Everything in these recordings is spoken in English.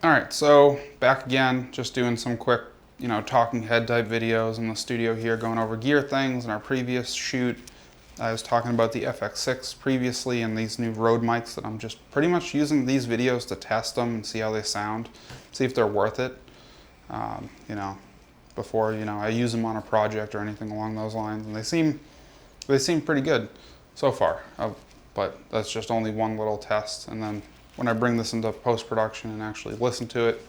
All right, so back again, just doing some quick, talking head type videos in the studio here, going over gear things. In our previous shoot, I was talking about the FX6 previously and these new Rode mics that I'm just pretty much using these videos to test them and see how they sound, see if they're worth it, before, I use them on a project or anything along those lines. And they seem pretty good so far, but that's just only one little test. And then when I bring this into post-production and actually listen to it,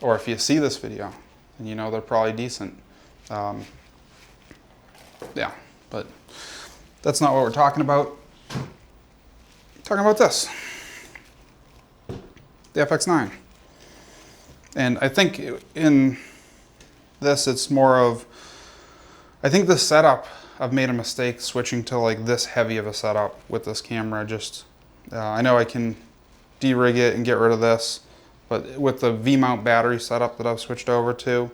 or if you see this video, and they're probably decent. Yeah, but that's not what we're talking about. We're talking about this, the FX9. And I think in this, it's more of, I think the setup, I've made a mistake switching to like this heavy of a setup with this camera. I know I can de-rig it and get rid of this, but with the V-mount battery setup that I've switched over to,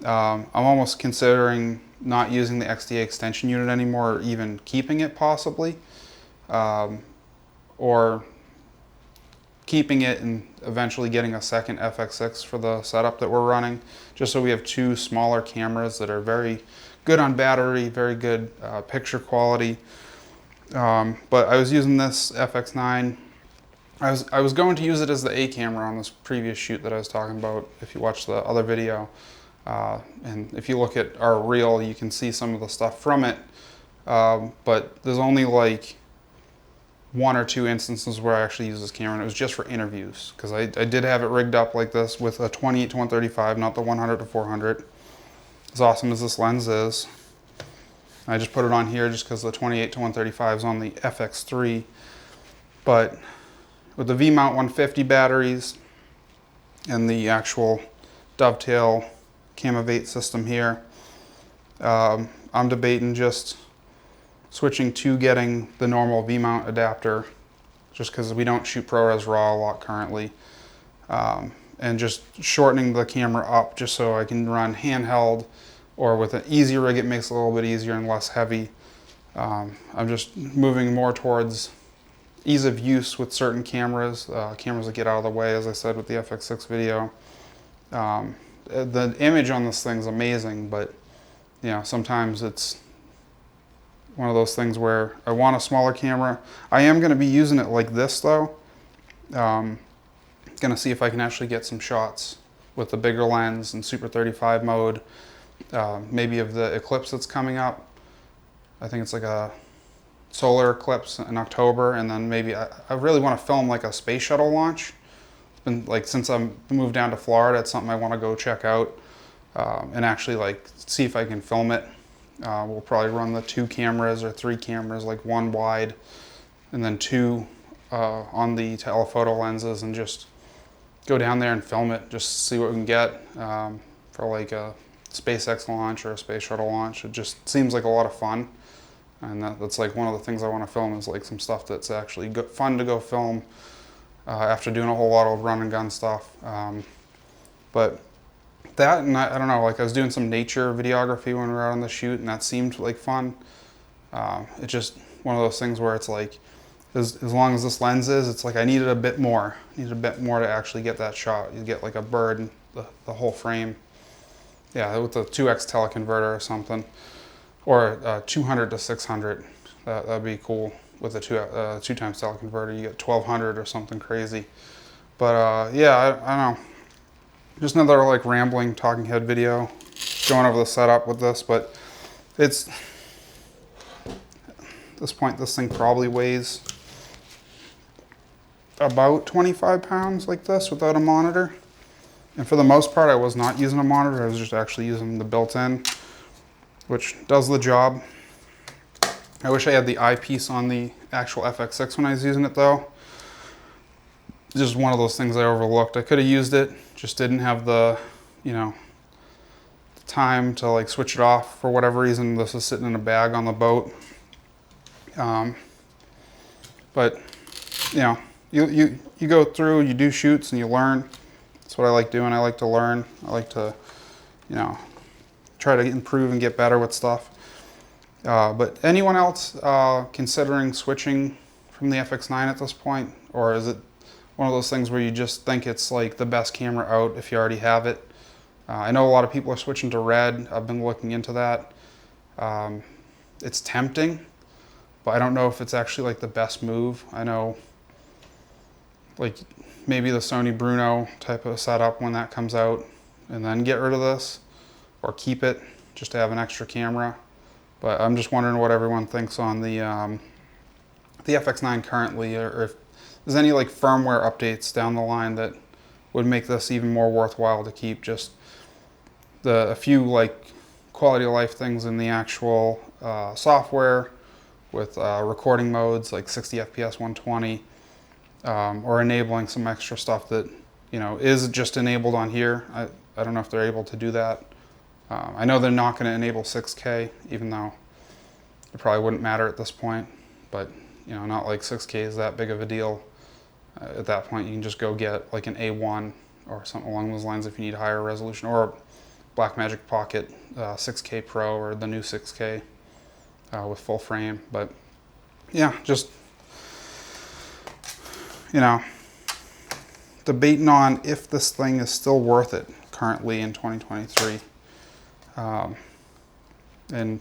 I'm almost considering not using the XDA extension unit anymore, or even keeping it possibly, or keeping it and eventually getting a second FX6 for the setup that we're running, just so we have two smaller cameras that are very good on battery, very good picture quality. But I was using this FX9. I was going to use it as the A camera on this previous shoot that I was talking about, if you watch the other video. And if you look at our reel, you can see some of the stuff from it. But there's only like one or two instances where I actually use this camera, and it was just for interviews. Because I did have it rigged up like this with a 28-135, not the 100-400. As awesome as this lens is, I just put it on here just because the 28-135 is on the FX3. But with the V-mount 150 batteries and the actual dovetail Camavate system here, I'm debating just switching to getting the normal V-mount adapter, just because we don't shoot ProRes RAW a lot currently, and just shortening the camera up just so I can run handheld, or with an easy rig it makes it a little bit easier and less heavy. I'm just moving more towards ease of use with certain cameras, cameras that get out of the way, as I said with the FX6 video. The image on this thing is amazing, but sometimes it's one of those things where I want a smaller camera. I am going to be using it like this though. Going to see if I can actually get some shots with the bigger lens and Super 35 mode, maybe of the eclipse that's coming up. I think it's like a solar eclipse in October, and then maybe I really want to film like a space shuttle launch. It's been like, since I moved down to Florida, it's something I want to go check out, and actually like see if I can film it. We'll probably run the 2 cameras or 3 cameras, like one wide and then 2 on the telephoto lenses, and just go down there and film it, just see what we can get for like a SpaceX launch or a space shuttle launch. It just seems like a lot of fun. And that's like one of the things I want to film, is like some stuff that's actually fun to go film after doing a whole lot of run and gun stuff. But that, and I don't know, like I was doing some nature videography when we were out on the shoot, and that seemed like fun. It's just one of those things where it's like, as long as this lens is, it's like I needed a bit more. To actually get that shot. You get like a bird and the whole frame. Yeah, with the 2x teleconverter or something. Or 200 to 600, that'd be cool. With a 2 times teleconverter, you get 1200 or something crazy. But yeah, I don't know. Just another like rambling talking head video, going over the setup with this. But at this point, this thing probably weighs about 25 pounds like this without a monitor. And for the most part, I was not using a monitor. I was just actually using the built-in, which does the job. I wish I had the eyepiece on the actual FX6 when I was using it though. Just one of those things I overlooked. I could have used it, just didn't have the, the time to like switch it off for whatever reason. This was sitting in a bag on the boat. But you go through, you do shoots and you learn. That's what I like doing. I like to learn. I like to, try to improve and get better with stuff. But anyone else considering switching from the FX9 at this point? Or is it one of those things where you just think it's like the best camera out if you already have it. I know a lot of people are switching to RED. I've been looking into that. It's tempting, but I don't know if it's actually like the best move. I know like maybe the Sony Bruno type of setup when that comes out, and then get rid of this or keep it just to have an extra camera. But I'm just wondering what everyone thinks on the FX9 currently, or if there's any like firmware updates down the line that would make this even more worthwhile to keep. Just a few like quality of life things in the actual software with recording modes like 60 FPS 120, or enabling some extra stuff that is just enabled on here. I don't know if they're able to do that. I know they're not going to enable 6K, even though it probably wouldn't matter at this point, but not like 6K is that big of a deal. At that point you can just go get like an A1 or something along those lines if you need higher resolution, or Blackmagic Pocket 6K Pro or the new 6K with full frame. But yeah, just debating on if this thing is still worth it currently in 2023. And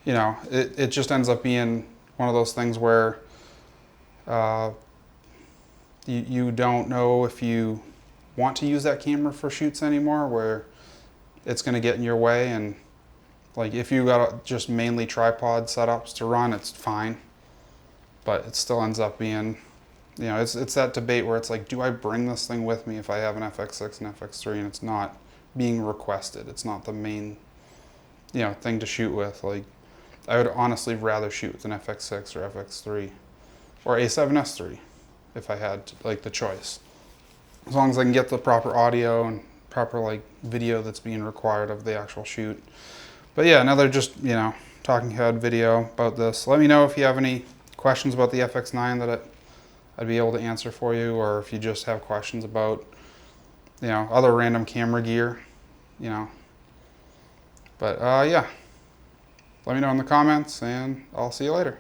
it just ends up being one of those things where you don't know if you want to use that camera for shoots anymore, where it's going to get in your way. And like if you got just mainly tripod setups to run, it's fine, but it still ends up being, it's that debate where it's like, do I bring this thing with me if I have an FX6 and FX3 and it's not being requested? It's not the main thing to shoot with. Like, I would honestly rather shoot with an FX6 or FX3 or A7S III if I had like the choice, as long as I can get the proper audio and proper like video that's being required of the actual shoot. But yeah, another just talking head video about this. Let me know if you have any questions about the FX9 that I'd be able to answer for you, or if you just have questions about other random camera gear. But yeah, let me know in the comments, and I'll see you later.